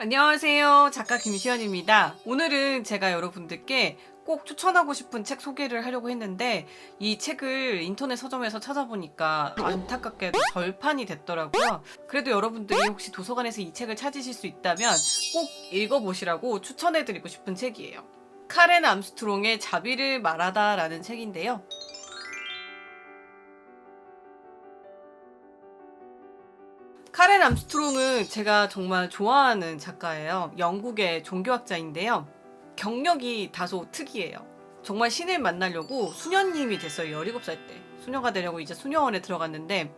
안녕하세요. 작가 김시연입니다. 오늘은 제가 여러분들께 꼭 추천하고 싶은 책 소개를 하려고 했는데 이 책을 인터넷 서점에서 찾아보니까 안타깝게도 절판이 됐더라고요. 그래도 여러분들이 혹시 도서관에서 이 책을 찾으실 수 있다면 꼭 읽어보시라고 추천해드리고 싶은 책이에요. 카렌 암스트롱의 자비를 말하다 라는 책인데요. 카렌 암스트롱은 제가 정말 좋아하는 작가예요. 영국의 종교학자인데요. 경력이 다소 특이해요. 정말 신을 만나려고 수녀님이 됐어요. 17살 때. 수녀가 되려고 이제 수녀원에 들어갔는데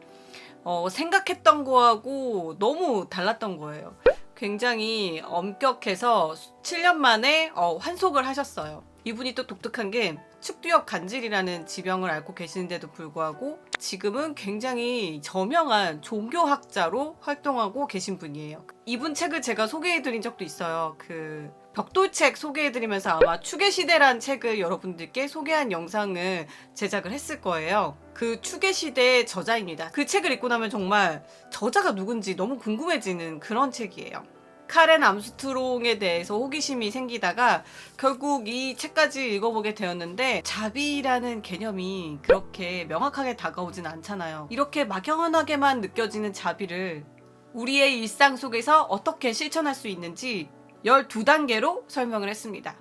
생각했던 거하고 너무 달랐던 거예요. 굉장히 엄격해서 7년 만에 환속을 하셨어요. 이분이 또 독특한 게 축두역 간질이라는 지병을 앓고 계시는데도 불구하고 지금은 굉장히 저명한 종교학자로 활동하고 계신 분이에요. 이분 책을 제가 소개해드린 적도 있어요. 그 벽돌책 소개해드리면서 아마 추계시대란 책을 여러분들께 소개한 영상을 제작을 했을 거예요. 그 추계시대의 저자입니다. 그 책을 읽고 나면 정말 저자가 누군지 너무 궁금해지는 그런 책이에요. 카렌 암스트롱에 대해서 호기심이 생기다가 결국 이 책까지 읽어보게 되었는데 자비라는 개념이 그렇게 명확하게 다가오진 않잖아요. 이렇게 막연하게만 느껴지는 자비를 우리의 일상 속에서 어떻게 실천할 수 있는지 12단계로 설명을 했습니다.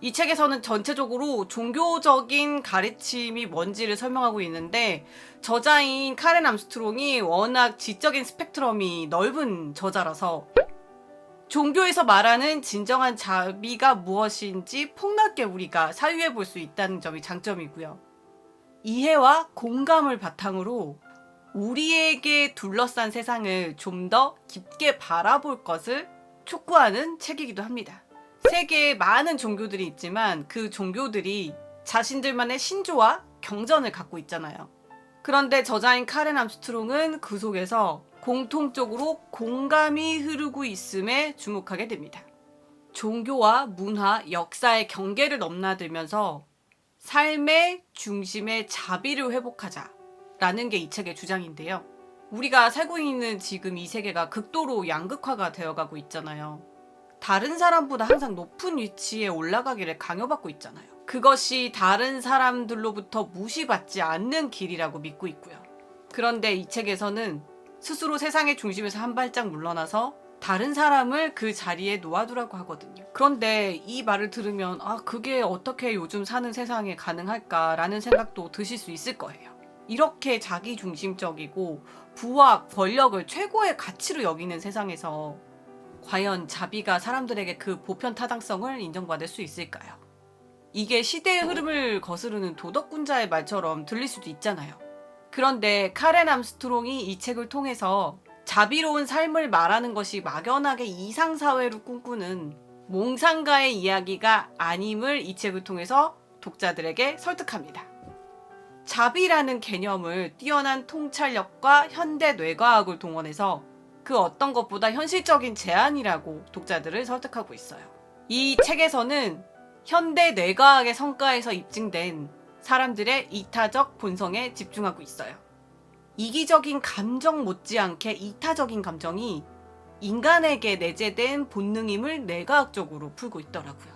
이 책에서는 전체적으로 종교적인 가르침이 뭔지를 설명하고 있는데 저자인 카렌 암스트롱이 워낙 지적인 스펙트럼이 넓은 저자라서 종교에서 말하는 진정한 자비가 무엇인지 폭넓게 우리가 사유해 볼 수 있다는 점이 장점이고요. 이해와 공감을 바탕으로 우리에게 둘러싼 세상을 좀 더 깊게 바라볼 것을 촉구하는 책이기도 합니다. 세계에 많은 종교들이 있지만 그 종교들이 자신들만의 신조와 경전을 갖고 있잖아요. 그런데 저자인 카렌 암스트롱은 그 속에서 공통적으로 공감이 흐르고 있음에 주목하게 됩니다. 종교와 문화, 역사의 경계를 넘나들면서 삶의 중심의 자비를 회복하자라는 게 이 책의 주장인데요. 우리가 살고 있는 지금 이 세계가 극도로 양극화가 되어가고 있잖아요. 다른 사람보다 항상 높은 위치에 올라가기를 강요받고 있잖아요. 그것이 다른 사람들로부터 무시받지 않는 길이라고 믿고 있고요. 그런데 이 책에서는 스스로 세상의 중심에서 한 발짝 물러나서 다른 사람을 그 자리에 놓아두라고 하거든요. 그런데 이 말을 들으면 그게 어떻게 요즘 사는 세상에 가능할까라는 생각도 드실 수 있을 거예요. 이렇게 자기중심적이고 부와 권력을 최고의 가치로 여기는 세상에서 과연 자비가 사람들에게 그 보편타당성을 인정받을 수 있을까요? 이게 시대의 흐름을 거스르는 도덕군자의 말처럼 들릴 수도 있잖아요. 그런데 카렌 암스트롱이 이 책을 통해서 자비로운 삶을 말하는 것이 막연하게 이상사회로 꿈꾸는 몽상가의 이야기가 아님을 이 책을 통해서 독자들에게 설득합니다. 자비라는 개념을 뛰어난 통찰력과 현대 뇌과학을 동원해서 그 어떤 것보다 현실적인 제안이라고 독자들을 설득하고 있어요. 이 책에서는 현대 뇌과학의 성과에서 입증된 사람들의 이타적 본성에 집중하고 있어요. 이기적인 감정 못지않게 이타적인 감정이 인간에게 내재된 본능임을 뇌과학적으로 풀고 있더라고요.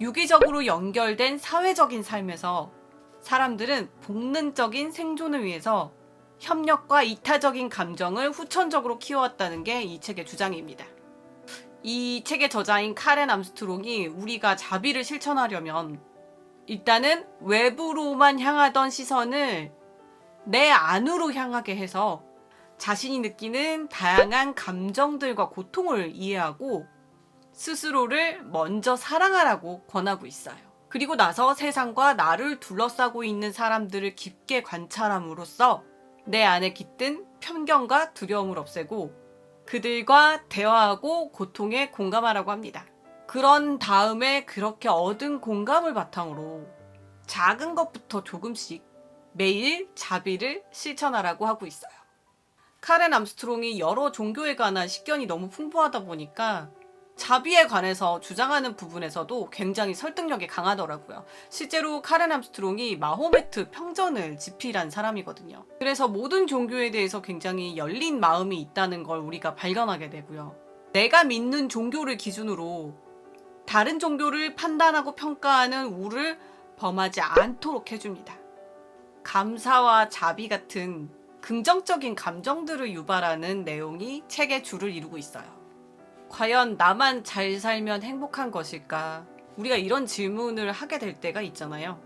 유기적으로 연결된 사회적인 삶에서 사람들은 본능적인 생존을 위해서 협력과 이타적인 감정을 후천적으로 키워왔다는 게 이 책의 주장입니다. 이 책의 저자인 카렌 암스트롱이 우리가 자비를 실천하려면 일단은 외부로만 향하던 시선을 내 안으로 향하게 해서 자신이 느끼는 다양한 감정들과 고통을 이해하고 스스로를 먼저 사랑하라고 권하고 있어요. 그리고 나서 세상과 나를 둘러싸고 있는 사람들을 깊게 관찰함으로써 내 안에 깃든 편견과 두려움을 없애고 그들과 대화하고 고통에 공감하라고 합니다. 그런 다음에 그렇게 얻은 공감을 바탕으로 작은 것부터 조금씩 매일 자비를 실천하라고 하고 있어요. 카렌 암스트롱이 여러 종교에 관한 식견이 너무 풍부하다 보니까 자비에 관해서 주장하는 부분에서도 굉장히 설득력이 강하더라고요. 실제로 카렌 암스트롱이 마호메트 평전을 집필한 사람이거든요. 그래서 모든 종교에 대해서 굉장히 열린 마음이 있다는 걸 우리가 발견하게 되고요. 내가 믿는 종교를 기준으로 다른 종교를 판단하고 평가하는 우를 범하지 않도록 해줍니다. 감사와 자비 같은 긍정적인 감정들을 유발하는 내용이 책의 주를 이루고 있어요. 과연 나만 잘 살면 행복한 것일까? 우리가 이런 질문을 하게 될 때가 있잖아요.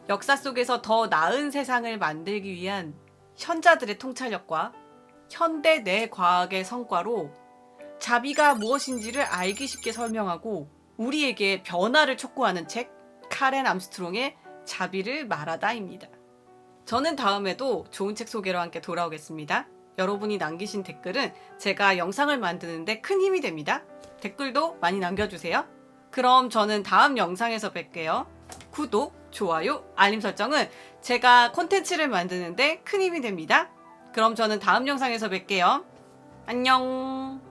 역사 속에서 더 나은 세상을 만들기 위한 현자들의 통찰력과 현대 뇌과학의 성과로 자비가 무엇인지를 알기 쉽게 설명하고 우리에게 변화를 촉구하는 책, 카렌 암스트롱의 자비를 말하다입니다. 저는 다음에도 좋은 책 소개로 함께 돌아오겠습니다. 여러분이 남기신 댓글은 제가 영상을 만드는데 큰 힘이 됩니다. 댓글도 많이 남겨주세요. 그럼 저는 다음 영상에서 뵐게요. 구독, 좋아요, 알림 설정은 제가 콘텐츠를 만드는데 큰 힘이 됩니다. 그럼 저는 다음 영상에서 뵐게요. 안녕.